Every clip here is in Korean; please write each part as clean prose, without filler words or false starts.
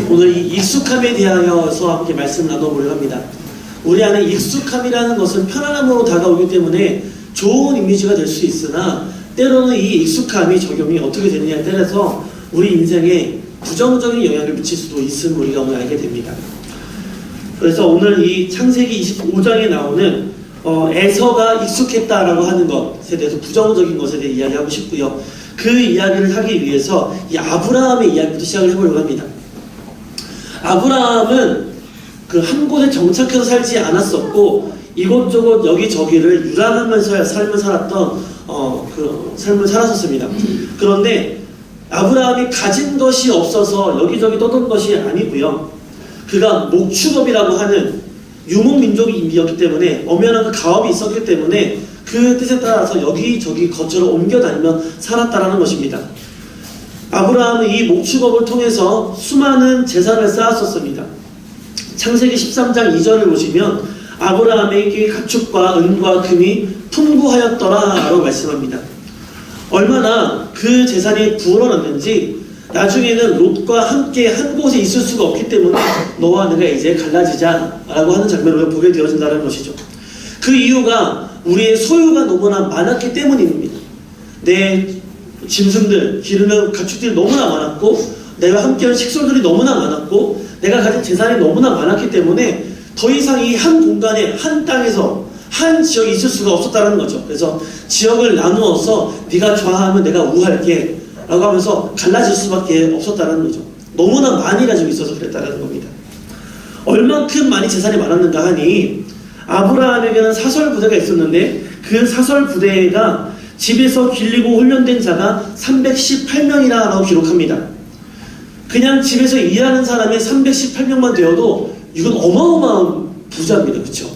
오늘 이 익숙함에 대하여서 함께 말씀 나눠보려고 합니다. 우리 안에 익숙함이라는 것은 편안함으로 다가오기 때문에 좋은 이미지가 될 수 있으나 때로는 이 익숙함이 적용이 어떻게 되느냐에 따라서 우리 인생에 부정적인 영향을 미칠 수도 있음을 우리가 오늘 알게 됩니다. 그래서 오늘 이 창세기 25장에 나오는 에서가 익숙했다라고 하는 것에 대해서 부정적인 것에 대해 이야기하고 싶고요. 그 이야기를 하기 위해서 이 아브라함의 이야기부터 시작을 해보려고 합니다. 아브라함은 그 한 곳에 정착해서 살지 않았었고 이곳저곳 여기저기를 유랑하면서 삶을 살았던 그 삶을 살았었습니다. 그런데 아브라함이 가진 것이 없어서 여기저기 떠돈 것이 아니고요. 그가 목축업이라고 하는 유목민족이었기 때문에 엄연한 그 가업이 있었기 때문에 그 뜻에 따라서 여기저기 거처를 옮겨다니며 살았다라는 것입니다. 아브라함은 이 목축업을 통해서 수많은 재산을 쌓았었습니다. 창세기 13장 2절을 보시면 아브라함에게 가축과 은과 금이 풍부하였더라라고 말씀합니다. 얼마나 그 재산이 불어났는지 나중에는 롯과 함께 한 곳에 있을 수가 없기 때문에 너와 내가 이제 갈라지자라고 하는 장면을 보게 되어진다는 것이죠. 그 이유가 우리의 소유가 너무나 많았기 때문입니다. 내 짐승들, 기르는 가축들이 너무나 많았고 내가 함께한 식솔들이 너무나 많았고 내가 가진 재산이 너무나 많았기 때문에 더 이상 이 한 공간에 한 땅에서 한 지역에 있을 수가 없었다는 거죠. 그래서 지역을 나누어서 네가 좌하면 내가 우할게 라고 하면서 갈라질 수밖에 없었다는 거죠. 너무나 많이 가지고 있어서 그랬다는 겁니다. 얼만큼 많이 재산이 많았는가 하니 아브라함에게는 사설 부대가 있었는데 그 사설 부대가 집에서 길리고 훈련된 자가 318명이라고 기록합니다. 그냥 집에서 일하는 사람이 318명만 되어도 이건 어마어마한 부자입니다. 그렇죠?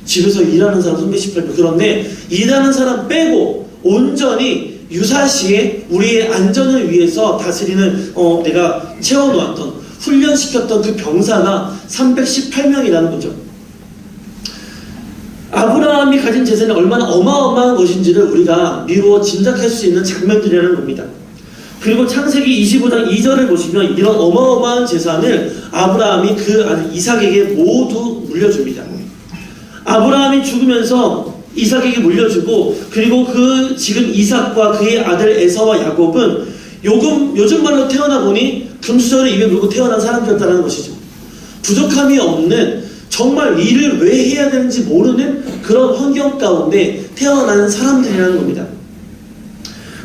집에서 일하는 사람 318명. 그런데 일하는 사람 빼고 온전히 유사시에 우리의 안전을 위해서 다스리는 내가 채워놓았던 훈련시켰던 그 병사가 318명이라는 거죠. 아브라함이 가진 재산이 얼마나 어마어마한 것인지를 우리가 미루어 짐작할 수 있는 장면들이라는 겁니다. 그리고 창세기 25장 2절을 보시면 이런 어마어마한 재산을 아브라함이 그 아들 이삭에게 모두 물려줍니다. 아브라함이 죽으면서 이삭에게 물려주고 그리고 그 지금 이삭과 그의 아들 에서와 야곱은 요즘 말로 태어나 보니 금수저를 입에 물고 태어난 사람들이었다는 것이죠. 부족함이 없는 정말 일을 왜 해야 되는지 모르는 그런 환경 가운데 태어난 사람들이라는 겁니다.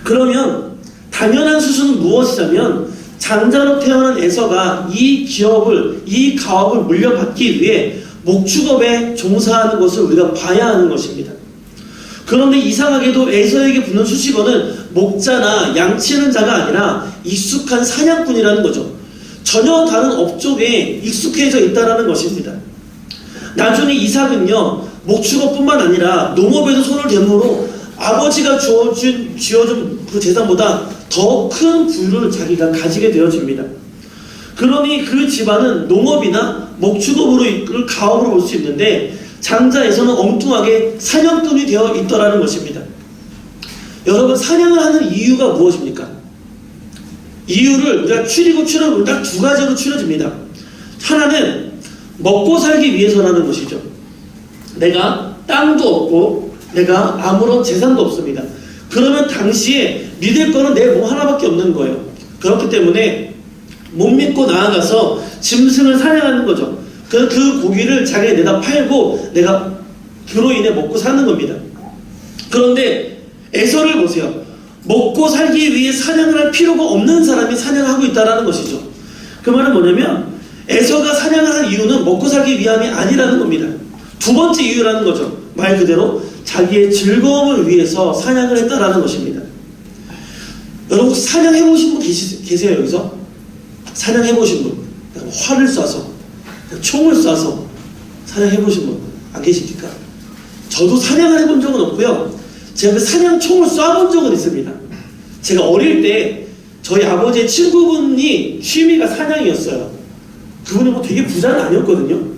그러면 당연한 수순은 무엇이냐면 장자로 태어난 에서가 이 기업을, 이 가업을 물려받기 위해 목축업에 종사하는 것을 우리가 봐야 하는 것입니다. 그런데 이상하게도 에서에게 붙는 수식어는 목자나 양치는 자가 아니라 익숙한 사냥꾼이라는 거죠. 전혀 다른 업종에 익숙해져 있다는 것입니다. 나중에 이삭은요, 목축업뿐만 아니라 농업에도 손을 대므로 아버지가 쥐어준 그 재산보다 더 큰 부를 자기가 가지게 되어집니다. 그러니 그 집안은 농업이나 목축업으로 이끌 가업으로 볼 수 있는데 장자에서는 엉뚱하게 사냥꾼이 되어 있더라는 것입니다. 여러분, 사냥을 하는 이유가 무엇입니까? 이유를 우리가 추려보면 딱 두 가지로 추려집니다. 하나는 먹고 살기 위해서라는 것이죠. 내가 땅도 없고 내가 아무런 재산도 없습니다. 그러면 당시에 믿을 거는 내 몸 하나밖에 없는 거예요. 그렇기 때문에 못 믿고 나아가서 짐승을 사냥하는 거죠. 그 고기를 자기가 내다 팔고 내가 그로 인해 먹고 사는 겁니다. 그런데 에서를 보세요. 먹고 살기 위해 사냥을 할 필요가 없는 사람이 사냥하고 있다는 것이죠. 그 말은 뭐냐면 에서가 사냥을 한 이유는 먹고 살기 위함이 아니라는 겁니다. 두 번째 이유라는 거죠. 말 그대로 자기의 즐거움을 위해서 사냥을 했다라는 것입니다. 여러분, 혹시 사냥해보신 분 계세요? 여기서? 사냥해보신 분, 활을 쏴서 총을 쏴서 사냥해보신 분 안 계십니까? 저도 사냥을 해본 적은 없고요. 제가 그 사냥총을 쏴본 적은 있습니다. 제가 어릴 때 저희 아버지의 친구분이 취미가 사냥이었어요. 그분이 뭐 되게 부자는 아니었거든요.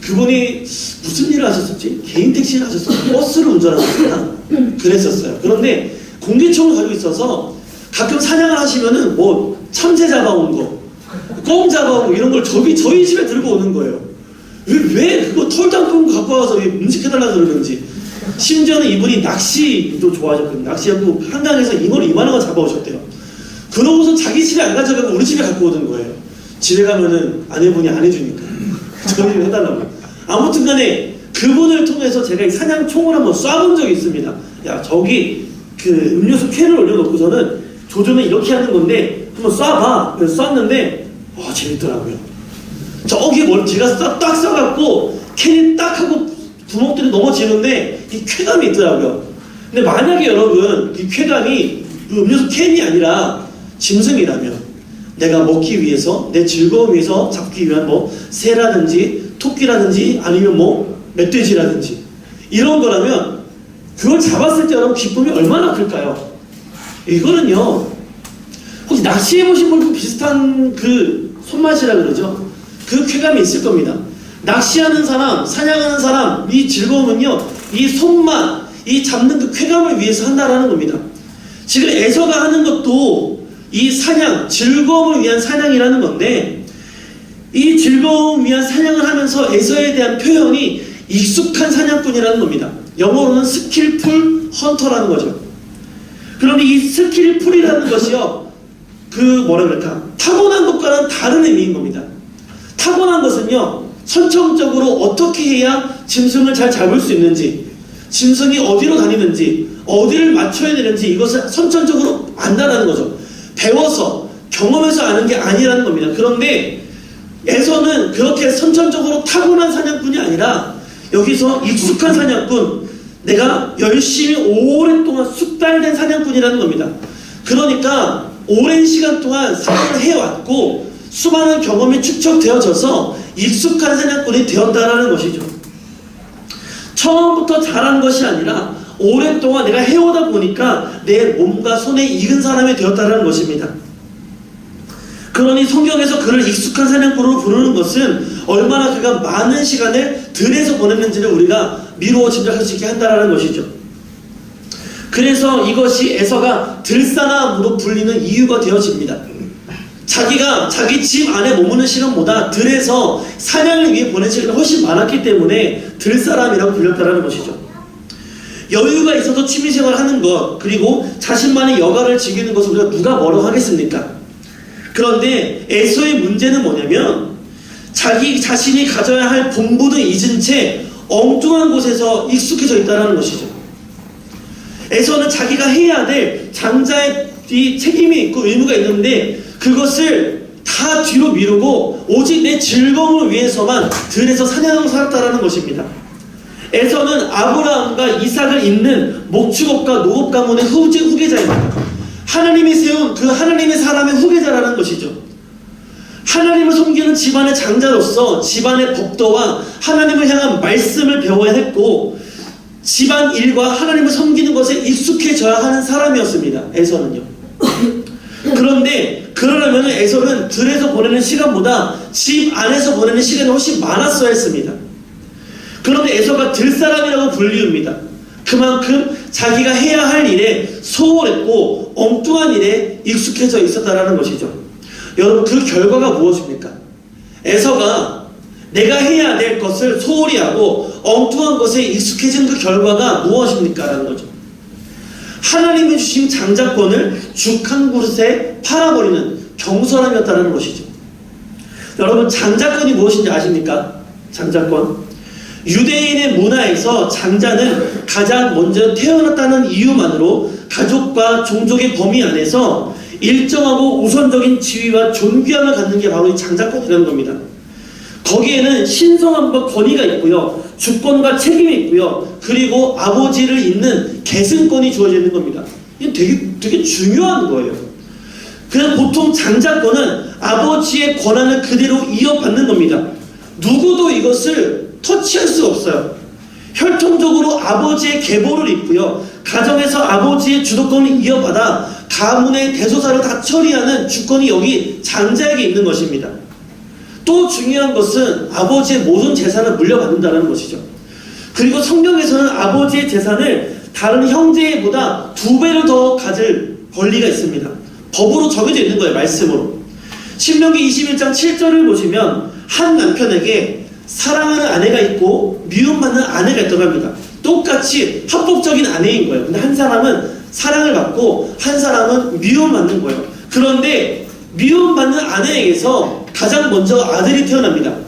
그분이 무슨 일을 하셨었지? 개인 택시를 하셨었어요. 버스를 운전하셨나? 그랬었어요. 그런데 공기총을 가지고 있어서 가끔 사냥을 하시면은 뭐 참새 잡아온 거, 껌 잡아오고 이런 걸 저희 집에 들고 오는 거예요. 왜 그거 털도 안 뽑은 거 갖고 와서 음식해달라 그러는지. 심지어는 이분이 낚시도 좋아하셨거든요. 낚시하고 한강에서 잉어를 이만한 거 잡아오셨대요. 그러고서 자기 집에 안 가져가고 우리 집에 갖고 오는 거예요. 집에 가면은 아내분이 안 해주니까 저희 집에 해달라고. 아무튼 간에 그분을 통해서 제가 이 사냥총을 한번 쏴본 적이 있습니다. 야, 저기 그 음료수 캔을 올려놓고서는 조준은 이렇게 하는 건데 한번 쏴봐. 그래서 쐈는데 재밌더라고요. 저기 제가 딱 쏴갖고 캔이 딱 하고 구멍들이 넘어지는데 이 쾌감이 있더라고요. 근데 만약에 여러분 이 쾌감이 그 음료수 캔이 아니라 짐승이라면, 내가 먹기 위해서 내 즐거움 위해서 잡기 위한 뭐 새라든지 토끼라든지 아니면 뭐 멧돼지라든지 이런 거라면 그걸 잡았을 때 여러분 기쁨이 얼마나 클까요? 이거는요, 혹시 낚시해보신 분도 비슷한 그 손맛이라 그러죠? 그 쾌감이 있을 겁니다. 낚시하는 사람, 사냥하는 사람, 이 즐거움은요, 이 손맛, 이 잡는 그 쾌감을 위해서 한다라는 겁니다. 지금 에서가 하는 것도 이 사냥, 즐거움을 위한 사냥이라는 건데, 이 즐거움 위한 사냥을 하면서 에서에 대한 표현이 익숙한 사냥꾼이라는 겁니다. 영어로는 스킬풀 헌터라는 거죠. 그런데 이 스킬풀이라는 것이요, 뭐라 그럴까, 타고난 것과는 다른 의미인 겁니다. 타고난 것은요, 선천적으로 어떻게 해야 짐승을 잘 잡을 수 있는지, 짐승이 어디로 다니는지, 어디를 맞춰야 되는지 이것을 선천적으로 안다라는 거죠. 배워서, 경험해서 아는 게 아니라는 겁니다. 그런데 에서는 그렇게 선천적으로 타고난 사냥꾼이 아니라 여기서 익숙한 사냥꾼, 내가 열심히 오랫동안 숙달된 사냥꾼이라는 겁니다. 그러니까 오랜 시간 동안 사냥을 해왔고 수많은 경험이 축적되어져서 익숙한 사냥꾼이 되었다라는 것이죠. 처음부터 잘한 것이 아니라 오랫동안 내가 해오다 보니까 내 몸과 손에 익은 사람이 되었다라는 것입니다. 그러니 성경에서 그를 익숙한 사냥꾼으로 부르는 것은 얼마나 그가 많은 시간을 들에서 보냈는지를 우리가 미루어 짐작할 수 있게 한다라는 것이죠. 그래서 이것이 에서가 들사람으로 불리는 이유가 되어집니다. 자기가 자기 집 안에 머무는 시간보다 들에서 사냥을 위해 보낸 시간이 훨씬 많았기 때문에 들사람이라고 불렸다라는 것이죠. 여유가 있어서 취미생활을 하는 것, 그리고 자신만의 여가를 즐기는 것을 우리가 누가 뭐라고 하겠습니까? 그런데 에서의 문제는 뭐냐면 자기 자신이 가져야 할 본분을 잊은 채 엉뚱한 곳에서 익숙해져 있다는 것이죠. 에서는 자기가 해야 될 장자의 책임이 있고 의무가 있는데 그것을 다 뒤로 미루고 오직 내 즐거움을 위해서만 들에서 사냥하고 살았다는 것입니다. 에서는 아브라함과 이삭을 잇는 목축업과 노업 가문의 후계자입니다. 하나님이 세운 그 하나님의 사람의 후계자라는 것이죠. 하나님을 섬기는 집안의 장자로서 집안의 법도와 하나님을 향한 말씀을 배워야 했고 집안 일과 하나님을 섬기는 것에 익숙해져야 하는 사람이었습니다. 에서는요. 그런데 그러려면 에서는 들에서 보내는 시간보다 집 안에서 보내는 시간이 훨씬 많았어야 했습니다. 그런데 에서가 들사람이라고 불리웁니다. 그만큼 자기가 해야 할 일에 소홀했고 엉뚱한 일에 익숙해져 있었다라는 것이죠. 여러분, 그 결과가 무엇입니까? 에서가 내가 해야 될 것을 소홀히 하고 엉뚱한 것에 익숙해진 그 결과가 무엇입니까? 라는 거죠. 하나님이 주신 장자권을 죽 한 그릇에 팔아버리는 경솔함이었다는 것이죠. 여러분, 장자권이 무엇인지 아십니까? 장자권. 유대인의 문화에서 장자는 가장 먼저 태어났다는 이유만으로 가족과 종족의 범위 안에서 일정하고 우선적인 지위와 존귀함을 갖는 게 바로 이 장자권이라는 겁니다. 거기에는 신성함과 권위가 있고요, 주권과 책임이 있고요, 그리고 아버지를 잇는 계승권이 주어져 있는 겁니다. 이게 되게 중요한 거예요. 그냥 보통 장자권은 아버지의 권한을 그대로 이어받는 겁니다. 누구도 이것을 터치할 수 없어요. 혈통적으로 아버지의 계보를 잇고요, 가정에서 아버지의 주도권을 이어받아 가문의 대소사를 다 처리하는 주권이 여기 장자에게 있는 것입니다. 또 중요한 것은 아버지의 모든 재산을 물려받는다는 것이죠. 그리고 성경에서는 아버지의 재산을 다른 형제보다 2배를 더 가질 권리가 있습니다. 법으로 정해져 있는 거예요. 말씀으로. 신명기 21장 7절을 보시면 한 남편에게 사랑하는 아내가 있고 미움받는 아내가 있다고 합니다. 똑같이 합법적인 아내인 거예요. 근데 한 사람은 사랑을 받고 한 사람은 미움받는 거예요. 그런데 미움받는 아내에게서 가장 먼저 아들이 태어납니다.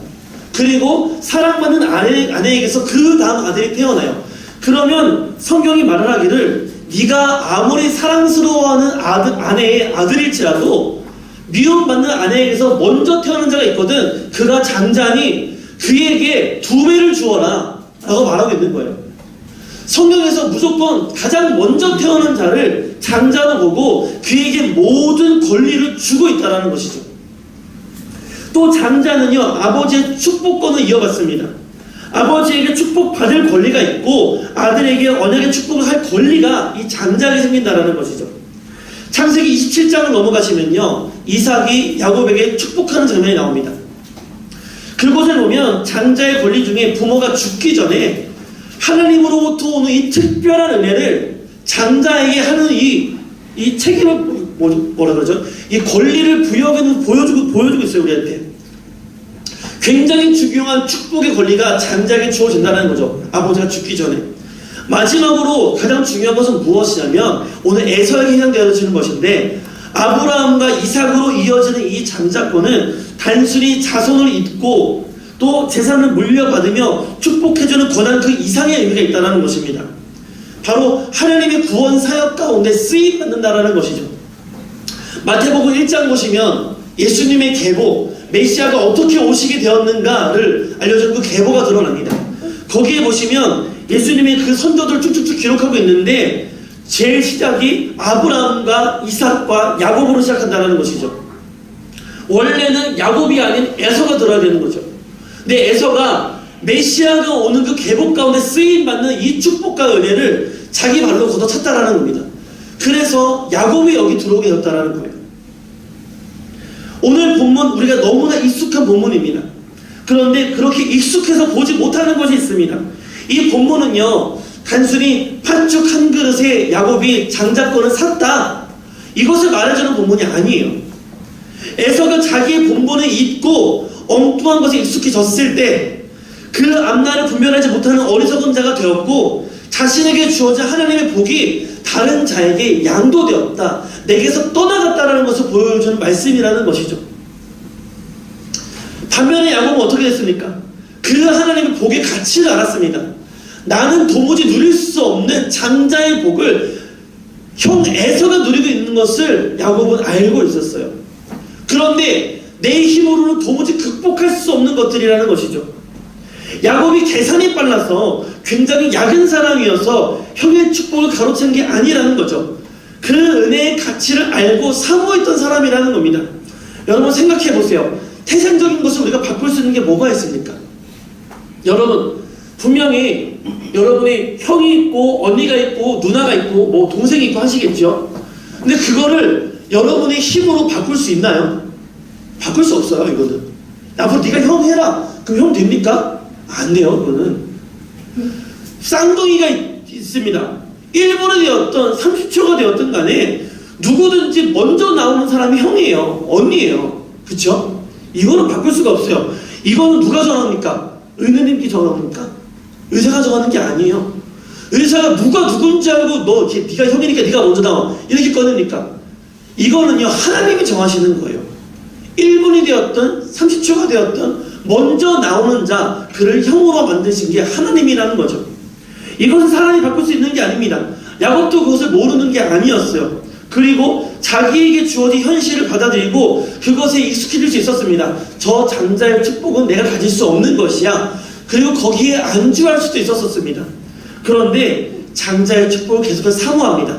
그리고 사랑받는 아내에게서 그 다음 아들이 태어나요. 그러면 성경이 말을 하기를 네가 아무리 사랑스러워하는 아내의 아들일지라도 미움받는 아내에게서 먼저 태어난 자가 있거든 그가 장자니 그에게 2배를 주어라 라고 말하고 있는 거예요. 성경에서 무조건 가장 먼저 태어난 자를 장자로 보고 그에게 모든 권리를 주고 있다는 것이죠. 또 장자는요 아버지의 축복권을 이어받습니다. 아버지에게 축복받을 권리가 있고 아들에게 언약의 축복을 할 권리가 이 장자에게 생긴다는 것이죠. 창세기 27장을 넘어가시면요 이삭이 야곱에게 축복하는 장면이 나옵니다. 그곳에 보면 장자의 권리 중에 부모가 죽기 전에 하나님으로부터 오는 이 특별한 은혜를 장자에게 하는 이 책임을 뭐라 그러죠? 이 권리를 보여주고 있어요 우리한테. 굉장히 중요한 축복의 권리가 장자에게 주어진다는 거죠. 아버지가 죽기 전에. 마지막으로 가장 중요한 것은 무엇이냐면 오늘 에서에게 해당되어지는 것인데 아브라함과 이삭으로 이어지는 이 장자권은 단순히 자손을 잇고 또 재산을 물려받으며 축복해주는 권한 그 이상의 의미가 있다는 것입니다. 바로 하나님의 구원 사역 가운데 쓰임받는다라는 것이죠. 마태복음 1장 보시면 예수님의 계보 메시아가 어떻게 오시게 되었는가를 알려준 그 계보가 드러납니다. 거기에 보시면 예수님의 그 선조들을 쭉쭉쭉 기록하고 있는데 제일 시작이 아브라함과 이삭과 야곱으로 시작한다는 것이죠. 원래는 야곱이 아닌 에서가 들어야 되는 거죠. 근데 에서가 메시아가 오는 그 계보 가운데 쓰임받는 이 축복과 은혜를 자기 발로 걷어찼다라는 겁니다. 그래서 야곱이 여기 들어오게 되었다라는 거예요. 오늘 본문 우리가 너무나 익숙한 본문입니다. 그런데 그렇게 익숙해서 보지 못하는 것이 있습니다. 이 본문은요 단순히 팥죽 한 그릇에 야곱이 장자권을 샀다 이것을 말해주는 본문이 아니에요. 에서가 자기의 본분을 잊고 엉뚱한 것에 익숙해졌을 때 그 앞날을 분별하지 못하는 어리석은 자가 되었고 자신에게 주어진 하나님의 복이 다른 자에게 양도되었다, 내게서 떠나갔다라는 것을 보여주는 말씀이라는 것이죠. 반면에 야곱은 어떻게 됐습니까? 그 하나님의 복의 가치를 알았습니다. 나는 도무지 누릴 수 없는 장자의 복을 형 에서가 누리고 있는 것을 야곱은 알고 있었어요. 그런데 내 힘으로는 도무지 극복할 수 없는 것들이라는 것이죠. 야곱이 계산이 빨라서 굉장히 약은 사람이어서 형의 축복을 가로챈 게 아니라는 거죠. 그 은혜의 가치를 알고 사모했던 사람이라는 겁니다. 여러분 생각해 보세요. 태생적인 것을 우리가 바꿀 수 있는 게 뭐가 있습니까? 여러분 분명히 여러분이 형이 있고 언니가 있고 누나가 있고 뭐 동생이 있고 하시겠죠. 근데 그거를 여러분의 힘으로 바꿀 수 있나요? 바꿀 수 없어요. 이거는 앞으로 네가 형 해라 그럼 형 됩니까? 안 돼요. 그거는 쌍둥이가 있습니다. 1분이 되었던 30초가 되었든 간에 누구든지 먼저 나오는 사람이 형이에요, 언니예요. 그쵸? 이거는 바꿀 수가 없어요. 이거는 누가 정합니까? 은혜님께 정합니까? 의사가 정하는 게 아니에요. 의사가 누가 누군지 알고 너 네가 형이니까 네가 먼저 나와 이렇게 꺼냅니까? 이거는요 하나님이 정하시는 거예요. 1분이 되었든 30초가 되었든 먼저 나오는 자 그를 형으로 만드신 게 하나님이라는 거죠. 이것은 사람이 바꿀 수 있는 게 아닙니다. 야곱도 그것을 모르는 게 아니었어요. 그리고 자기에게 주어진 현실을 받아들이고 그것에 익숙해질 수 있었습니다. 저 장자의 축복은 내가 가질 수 없는 것이야. 그리고 거기에 안주할 수도 있었습니다. 그런데 장자의 축복을 계속해서 사모합니다.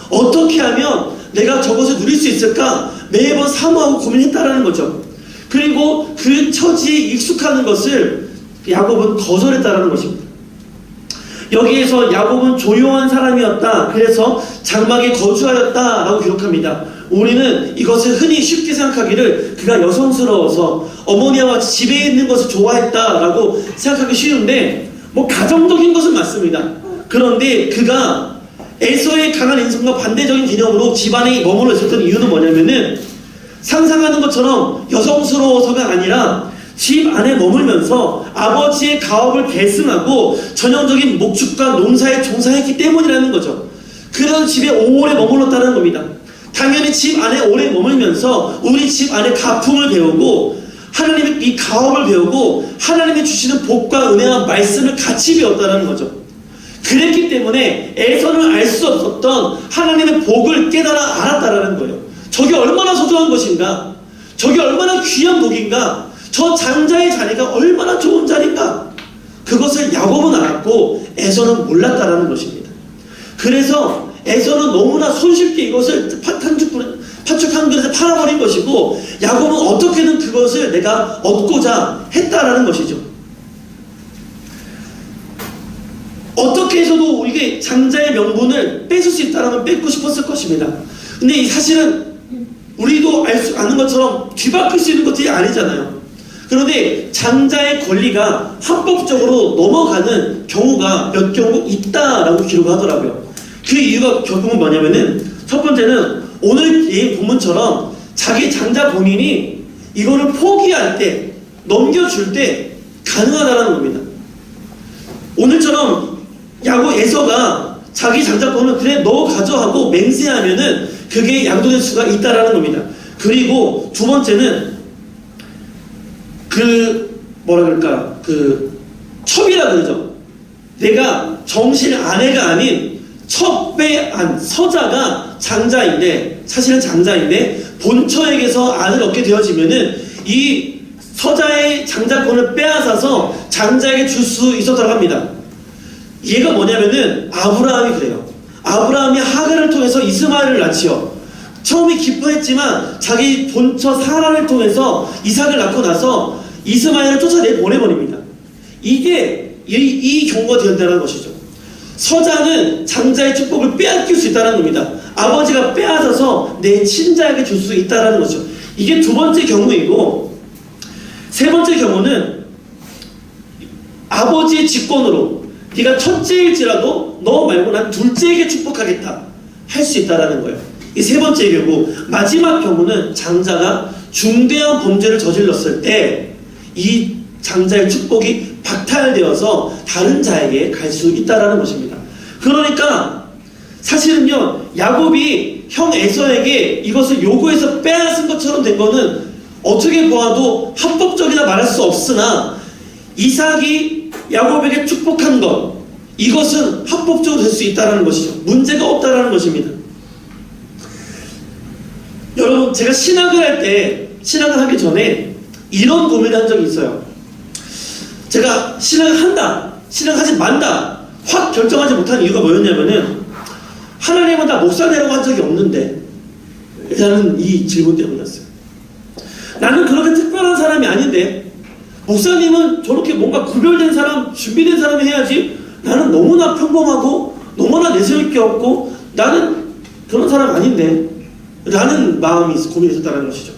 어떻게 하면 내가 저것을 누릴 수 있을까? 매번 사모하고 고민했다라는 거죠. 그리고 그 처지에 익숙하는 것을 야곱은 거절했다라는 것입니다. 여기에서 야곱은 조용한 사람이었다. 그래서 장막에 거주하였다라고 기록합니다. 우리는 이것을 흔히 쉽게 생각하기를 그가 여성스러워서 어머니와 집에 있는 것을 좋아했다라고 생각하기 쉬운데 뭐 가정적인 것은 맞습니다. 그런데 그가 에서의 강한 인성과 반대적인 개념으로 집안에 머물러 있었던 이유는 뭐냐면은 상상하는 것처럼 여성스러워서가 아니라 집 안에 머물면서 아버지의 가업을 계승하고 전형적인 목축과 농사에 종사했기 때문이라는 거죠. 그런 집에 오래 머물렀다는 겁니다. 당연히 집 안에 오래 머물면서 우리 집 안에 가품을 배우고 하나님의 이 가업을 배우고 하나님이 주시는 복과 은혜와 말씀을 같이 배웠다는 거죠. 그랬기 때문에 에서는 알 수 없었던 하나님의 복을 깨달아 알았다라는 거예요. 저게 얼마나 소중한 것인가, 저게 얼마나 귀한 복인가, 저 장자의 자리가 얼마나 좋은 자리인가, 그것을 야곱은 알았고 에서는 몰랐다라는 것입니다. 그래서 에서는 너무나 손쉽게 이것을 팥죽 한 그릇에 팔아버린 것이고, 야곱은 어떻게든 그것을 내가 얻고자 했다라는 것이죠. 어떻게 해서도 이게 장자의 명분을 뺏을 수 있다면 뺏고 싶었을 것입니다. 근데 사실은 우리도 아는 것처럼 뒤바꿀 수 있는 것들이 아니잖아요. 그런데 장자의 권리가 합법적으로 넘어가는 경우가 몇 경우 있다라고 기록하더라고요. 그 이유가 결국은 뭐냐면은, 첫 번째는 오늘 이 본문처럼 자기 장자 본인이 이거를 포기할 때, 넘겨줄 때 가능하다라는 겁니다. 오늘처럼 야곱 에서가 자기 장자권을 그래 너 가져하고 맹세하면은 그게 양도될 수가 있다라는 겁니다. 그리고 두 번째는 첩이라 그러죠. 내가 정실 아내가 아닌 첩배안 서자가 장자인데, 사실은 장자인데 본처에게서 아들을 얻게 되어지면은 이 서자의 장자권을 빼앗아서 장자에게 줄 수 있었다고 합니다. 얘가 뭐냐면은 아브라함이 그래요. 아브라함이 하갈을 통해서 이스마엘을 낳지요. 처음에 기뻐했지만 자기 본처 사라를 통해서 이삭을 낳고 나서 이스마엘을 쫓아내 보내버립니다. 이게 이 경우가 되었다는 것이죠. 서자는 장자의 축복을 빼앗길 수 있다는 겁니다. 아버지가 빼앗아서 내 친자에게 줄 수 있다는 것이죠. 이게 두 번째 경우이고, 세 번째 경우는 아버지의 직권으로 네가 첫째일지라도 너 말고 난 둘째에게 축복하겠다 할 수 있다는 거예요. 이 세 번째 경우. 마지막 경우는 장자가 중대한 범죄를 저질렀을 때 이 장자의 축복이 박탈되어서 다른 자에게 갈 수 있다는 것입니다. 그러니까 사실은요, 야곱이 형 에서에게 이것을 요구해서 빼앗은 것처럼 된 거는 어떻게 보아도 합법적이다 말할 수 없으나, 이삭이 야곱에게 축복한 것, 이것은 합법적으로 될 수 있다는 것이죠. 문제가 없다는 것입니다. 여러분, 제가 신학을 하기 전에 이런 고민을 한 적이 있어요. 제가 신학을 한다, 신학하지 만다 확 결정하지 못한 이유가 뭐였냐면은, 하나님은 나 목사 되라고 한 적이 없는데 라는 이 질문 때문이었어요. 나는 그렇게 특별한 사람이 아닌데 목사님은 저렇게 뭔가 구별된 사람, 준비된 사람이 해야지, 나는 너무나 평범하고 너무나 내세울 게 없고 나는 그런 사람 아닌데 라는 마음이 고민이 있었다는 것이죠.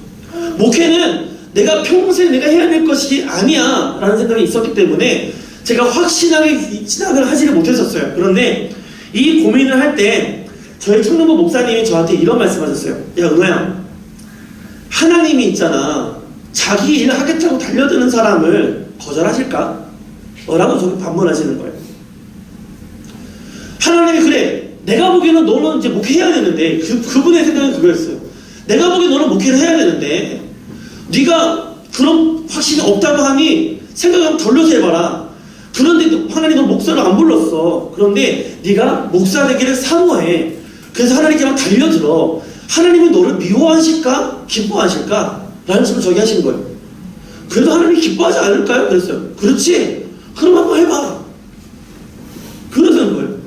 목회는 내가 평생 내가 해야 될 것이 아니야 라는 생각이 있었기 때문에 제가 확신하게 신학을 하지를 못했었어요. 그런데 이 고민을 할 때 저희 청년부 목사님이 저한테 이런 말씀하셨어요. 야, 은하야, 하나님이 있잖아, 자기 일 하겠다고 달려드는 사람을 거절하실까? 라고 저기 반문하시는 거예요. 하나님이 그래, 내가 보기에는 너는 이제 목회해야 되는데, 그분의 생각은 그거였어요. 내가 보기엔 너는 목회를 해야 되는데 네가 그런 확신이 없다고 하니 생각을 한번 돌려서 해봐라. 그런데 하나님 너 목사를 안 불렀어. 그런데 네가 목사 되기를 사모해. 그래서 하나님께 막 달려들어. 하나님은 너를 미워하실까? 기뻐하실까? 라는 질문을 저기 하신 거예요. 그래도 하나님이 기뻐하지 않을까요? 그랬어요. 그렇지? 그럼 한번 해봐. 그러는 거예요.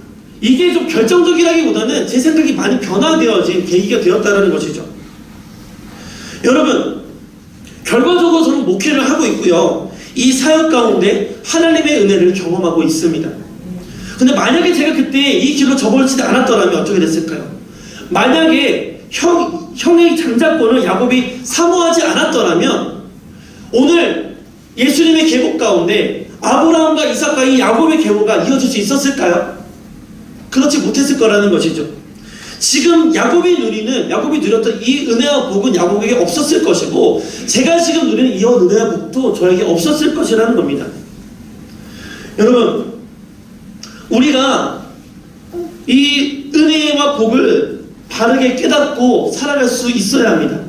이게 좀 결정적이라기보다는 제 생각이 많이 변화되어진 계기가 되었다는 것이죠. 여러분, 결과적으로 저는 목회를 하고 있고요. 이 사역 가운데 하나님의 은혜를 경험하고 있습니다. 근데 만약에 제가 그때 이 길로 접어들지 않았더라면 어떻게 됐을까요? 만약에 형의 장자권을 야곱이 사모하지 않았더라면 오늘 예수님의 계보 가운데 아브라함과 이삭과 이 야곱의 계보가 이어질 수 있었을까요? 그렇지 못했을 거라는 것이죠. 지금 야곱이 누렸던 이 은혜와 복은 야곱에게 없었을 것이고, 제가 지금 누리는 이 은혜와 복도 저에게 없었을 것이라는 겁니다. 여러분, 우리가 이 은혜와 복을 바르게 깨닫고 살아갈 수 있어야 합니다.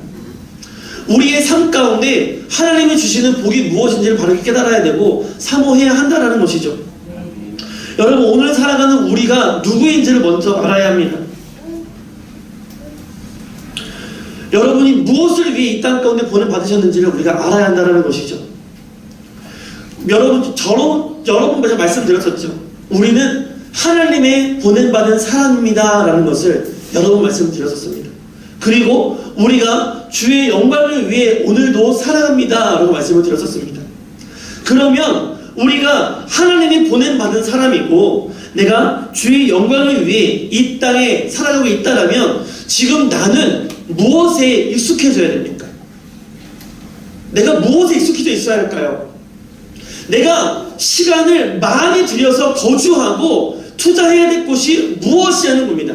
우리의 삶 가운데 하나님이 주시는 복이 무엇인지를 바르게 깨달아야 되고 사모해야 한다는 것이죠. 여러분, 오늘 살아가는 우리가 누구인지를 먼저 알아야 합니다. 여러분이 무엇을 위해 이 땅 가운데 보냄 받으셨는지를 우리가 알아야 한다는 것이죠. 여러분, 제가 말씀드렸었죠. 우리는 하나님의 보냄받은 사람입니다 라는 것을 여러 번 말씀드렸었습니다. 그리고 우리가 주의 영광을 위해 오늘도 살아갑니다 라고 말씀을 드렸었습니다. 그러면 우리가 하나님이 보냄받은 사람이고 내가 주의 영광을 위해 이 땅에 살아가고 있다면 지금 나는 무엇에 익숙해져야 됩니까? 내가 무엇에 익숙해져 있어야 할까요? 내가 시간을 많이 들여서 거주하고 투자해야 될 곳이 무엇이냐는 겁니다.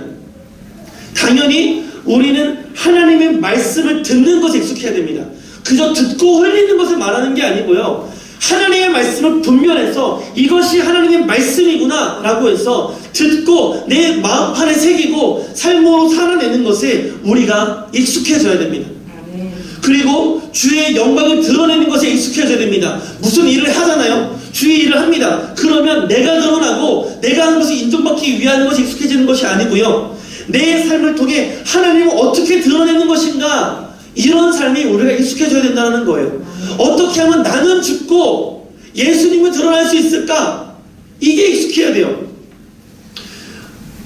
당연히 우리는 하나님의 말씀을 듣는 것에 익숙해야 됩니다. 그저 듣고 흘리는 것을 말하는 게 아니고요. 하나님의 말씀을 분별해서 이것이 하나님의 말씀이구나 라고 해서 듣고 내 마음판에 새기고 삶으로 살아내는 것에 우리가 익숙해져야 됩니다. 그리고 주의 영광을 드러내는 것에 익숙해져야 됩니다. 무슨 일을 하잖아요. 주의 일을 합니다. 그러면 내가 드러나고 내가 하는 것이 인정받기 위한 것이 익숙해지는 것이 아니고요. 내 삶을 통해 하나님을 어떻게 드러내는 것인가, 이런 삶이 우리가 익숙해져야 된다는 거예요. 어떻게 하면 나는 죽고 예수님을 드러날 수 있을까? 이게 익숙해야 돼요.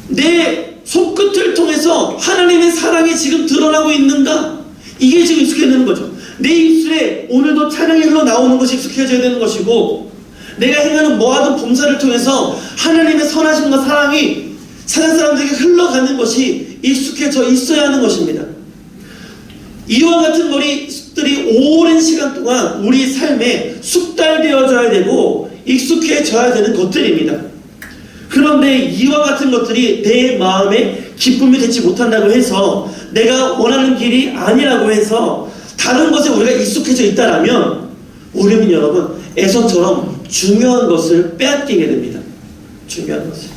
내 손끝을 통해서 하나님의 사랑이 지금 드러나고 있는가? 이게 지금 익숙해야 되는 거죠. 내 입술에 오늘도 찬양이 흘러나오는 것이 익숙해져야 되는 것이고, 내가 행하는 모든 범사를 통해서 하나님의 선하심과 사랑이 세상 사람들에게 흘러가는 것이 익숙해져 있어야 하는 것입니다. 이와 같은 것들이 오랜 시간 동안 우리 삶에 숙달되어져야 되고 익숙해져야 되는 것들입니다. 그런데 이와 같은 것들이 내 마음에 기쁨이 되지 못한다고 해서, 내가 원하는 길이 아니라고 해서 다른 것에 우리가 익숙해져 있다라면 우리는 여러분 에서처럼 중요한 것을 빼앗기게 됩니다. 중요한 것을.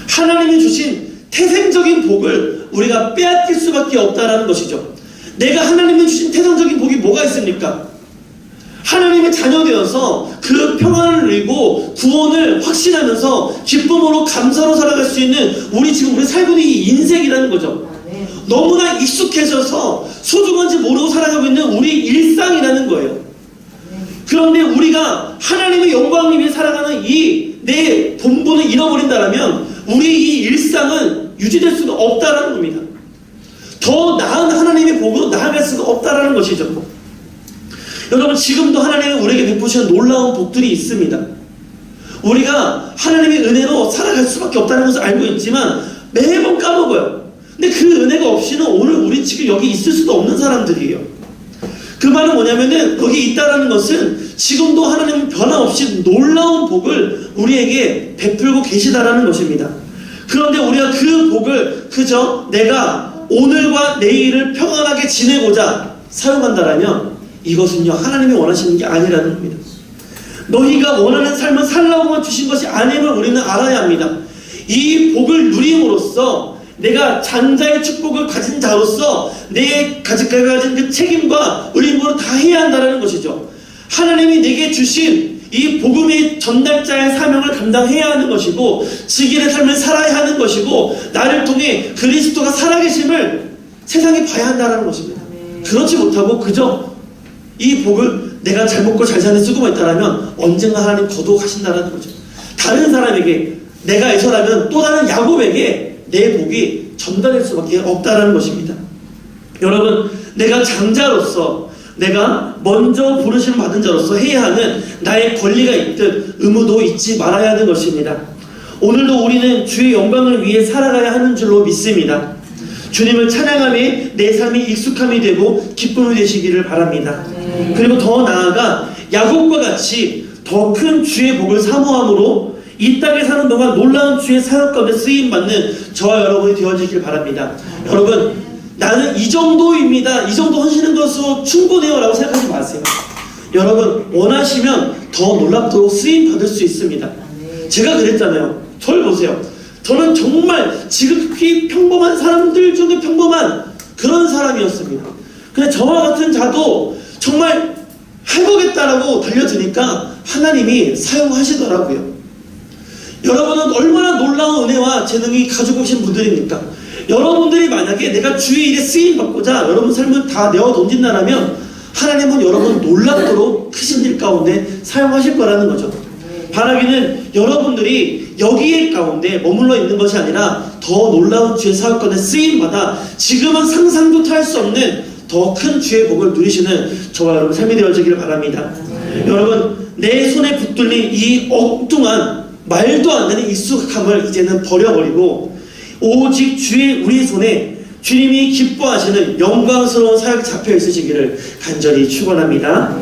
하나님이 주신 태생적인 복을 우리가 빼앗길 수밖에 없다라는 것이죠. 내가 하나님이 주신 태생적인 복이 뭐가 있습니까? 하나님의 자녀되어서 그 평안을 누리고 구원을 확신하면서 기쁨으로 감사로 살아갈 수 있는 우리 살고 있는 이 인생이라는 거죠. 너무나 익숙해져서 소중한지 모르고 살아가고 있는 우리 일상이라는 거예요. 그런데 우리가 하나님의 영광을 위해 살아가는 이 내 본분을 잃어버린다면 우리 이 일상은 유지될 수가 없다라는 겁니다. 더 나은 하나님의 복으로 나아갈 수가 없다라는 것이죠. 여러분, 지금도 하나님은 우리에게 베푸시는 놀라운 복들이 있습니다. 우리가 하나님의 은혜로 살아갈 수밖에 없다는 것을 알고 있지만 매번 까먹어요. 근데 그 은혜가 없이는 오늘 우리 지금 여기 있을 수도 없는 사람들이에요. 그 말은 뭐냐면은 여기 있다라는 것은 지금도 하나님은 변함없이 놀라운 복을 우리에게 베풀고 계시다라는 것입니다. 그런데 우리가 그 복을 그저 내가 오늘과 내일을 평안하게 지내고자 사용한다라면 이것은요 하나님이 원하시는 게 아니라는 겁니다. 너희가 원하는 삶을 살라고만 주신 것이 아님을 우리는 알아야 합니다. 이 복을 누림으로써 내가 장자의 축복을 가진 자로서 내가 가진 그 책임과 의무를 다 해야 한다는 것이죠. 하나님이 내게 주신 이 복음의 전달자의 사명을 감당해야 하는 것이고, 지기의 삶을 살아야 하는 것이고, 나를 통해 그리스도가 살아계심을 세상이 봐야 한다는 것입니다. 그렇지 못하고 그저 이 복을 내가 잘 먹고 잘 사는 쓰고만 있다면 언젠가 하나님 거두어가신다는 거죠. 다른 사람에게, 내가 에서라면 또 다른 야곱에게 내 복이 전달될 수밖에 없다는 것입니다. 여러분, 내가 장자로서, 내가 먼저 부르심 받은 자로서 해야 하는 나의 권리가 있듯 의무도 잊지 말아야 하는 것입니다. 오늘도 우리는 주의 영광을 위해 살아가야 하는 줄로 믿습니다. 주님을 찬양함에 내 삶이 익숙함이 되고 기쁨이 되시기를 바랍니다. 그리고 더 나아가 야곱과 같이 더 큰 주의 복을 사모함으로 이 땅에 사는 동안 놀라운 주의 사역 가운데 쓰임받는 저와 여러분이 되어지길 바랍니다. 여러분, 나는 이 정도입니다, 이 정도 하시는 것으로 충분해요 라고 생각하지 마세요. 여러분, 원하시면 더 놀랍도록 쓰임받을 수 있습니다. 제가 그랬잖아요. 저를 보세요. 저는 정말 지극히 평범한 사람들 중에 평범한 그런 사람이었습니다. 근데 저와 같은 자도 정말 해보겠다라고 달려드니까 하나님이 사용하시더라고요. 여러분은 얼마나 놀라운 은혜와 재능이 가지고 계신 분들입니까? 여러분들이 만약에 내가 주의 일에 쓰임받고자 여러분 삶을 다 내어 던진다라면 하나님은 여러분 놀랍도록 크신 일 가운데 사용하실 거라는 거죠. 바라기는 여러분들이 여기에 가운데 머물러 있는 것이 아니라 더 놀라운 주의 사역 가운데 쓰임받아 지금은 상상조차 할 수 없는 더 큰 주의 복을 누리시는 저와 여러분 삶이 되어지기를 바랍니다. 여러분, 내 손에 붙들린 이 엉뚱한 말도 안 되는 익숙함을 이제는 버려버리고 오직 주의 우리 손에 주님이 기뻐하시는 영광스러운 사역이 잡혀 있으시기를 간절히 축원합니다.